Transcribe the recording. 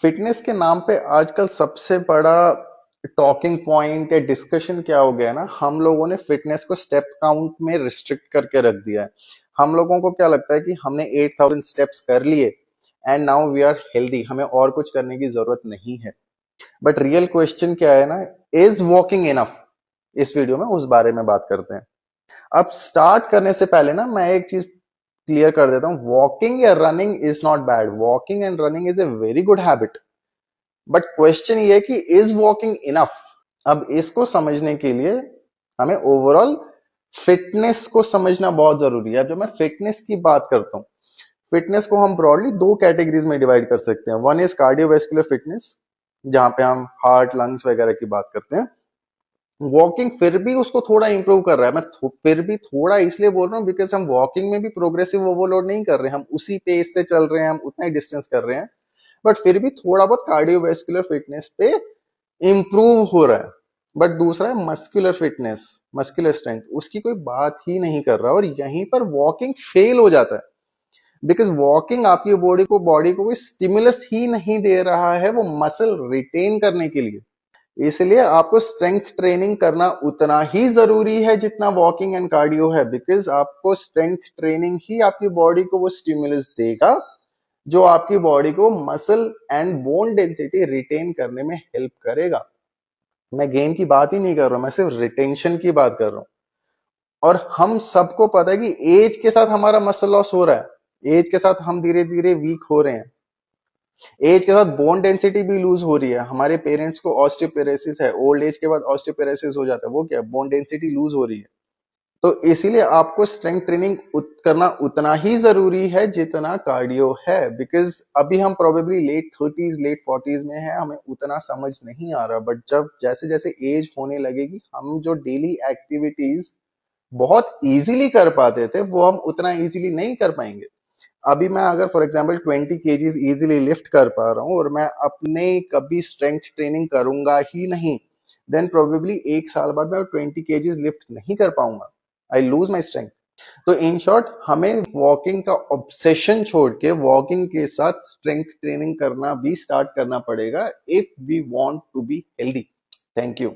Fitness के नाम पे आजकल सबसे बड़ा टॉकिंग पॉइंट या डिस्कशन क्या हो गया है ना, हम लोगों ने फिटनेस को स्टेप काउंट में रिस्ट्रिक्ट करके रख दिया है। हम लोगों को क्या लगता है कि हमने 8000 स्टेप्स कर लिए and now we are healthy, हमें और कुछ करने की जरूरत नहीं है। बट रियल क्वेश्चन क्या है ना, इज वॉकिंग इनफ? इस वीडियो में उस बारे में बात करते हैं। अब स्टार्ट करने से पहले ना मैं एक चीज क्लियर कर देता हूँ, वॉकिंग या running is not bad, walking and running is a very good habit. But question ये है कि इज वॉकिंग इनफ? अब इसको समझने के लिए हमें ओवरऑल फिटनेस को समझना बहुत जरूरी है। अब जब मैं फिटनेस की बात करता हूँ, फिटनेस को हम ब्रॉडली दो कैटेगरीज में डिवाइड कर सकते हैं। वन इज कार्डियोवेस्कुलर फिटनेस, जहां पे हम हार्ट लंग्स वगैरह की बात करते हैं। वॉकिंग फिर भी उसको थोड़ा इंप्रूव कर रहा है। मैं फिर भी थोड़ा इसलिए बोल रहा हूँ बिकॉज हम वॉकिंग में भी प्रोग्रेसिव ओवरलोड नहीं कर रहे हैं, हम उसी पेस से चल रहे हैं, हम उतना ही डिस्टेंस कर रहे हैं। बट फिर भी थोड़ा बहुत कार्डियोवेस्कुलर फिटनेस पे इंप्रूव हो रहा है। बट दूसरा है मस्कुलर फिटनेस, मस्कुलर स्ट्रेंथ, उसकी कोई बात ही नहीं कर रहा, और यहीं पर वॉकिंग फेल हो जाता है। बिकॉज वॉकिंग आपकी बॉडी को कोई स्टिमुलस ही नहीं दे रहा है वो मसल रिटेन करने के लिए। इसलिए आपको स्ट्रेंथ ट्रेनिंग करना उतना ही जरूरी है जितना वॉकिंग एंड कार्डियो है। बिकॉज आपको स्ट्रेंथ ट्रेनिंग ही आपकी बॉडी को वो स्टिमुलस देगा जो आपकी बॉडी को muscle and bone density retain करने में हेल्प करेगा। मैं गेन की बात ही नहीं कर रहा हूं, मैं सिर्फ रिटेंशन की बात कर रहा हूं। और हम सबको पता है कि एज के साथ हमारा मसल लॉस हो रहा है, एज के साथ हम धीरे धीरे वीक हो रहे हैं, एज के साथ बोन डेंसिटी भी लूज हो रही है। हमारे पेरेंट्स को ऑस्टियोपेरेसिस है, ओल्ड एज के बाद ऑस्टियोपेरेसिस हो जाता है, वो क्या, बोन डेंसिटी लूज हो रही है। तो इसीलिए आपको स्ट्रेंथ ट्रेनिंग करना उतना ही जरूरी है जितना कार्डियो है। बिकॉज अभी हम probably late 30s late 40s में है, हमें उतना समझ नहीं आ रहा। बट जब जैसे जैसे एज होने लगेगी, हम जो डेली एक्टिविटीज बहुत इजीली कर पाते थे वो हम उतना इजीली नहीं कर पाएंगे। अभी मैं अगर for example 20 kgs easily lift कर पा रहा हूँ और मैं अपने कभी स्ट्रेंथ ट्रेनिंग करूंगा ही नहीं, देन प्रोबेबली एक साल बाद मैं 20 kgs लिफ्ट नहीं कर पाऊंगा, आई लूज माई स्ट्रेंथ। तो इन शॉर्ट, हमें वॉकिंग का ऑब्सेशन छोड़ के वॉकिंग के साथ स्ट्रेंथ ट्रेनिंग करना भी स्टार्ट करना पड़ेगा if we want to be healthy. Thank you.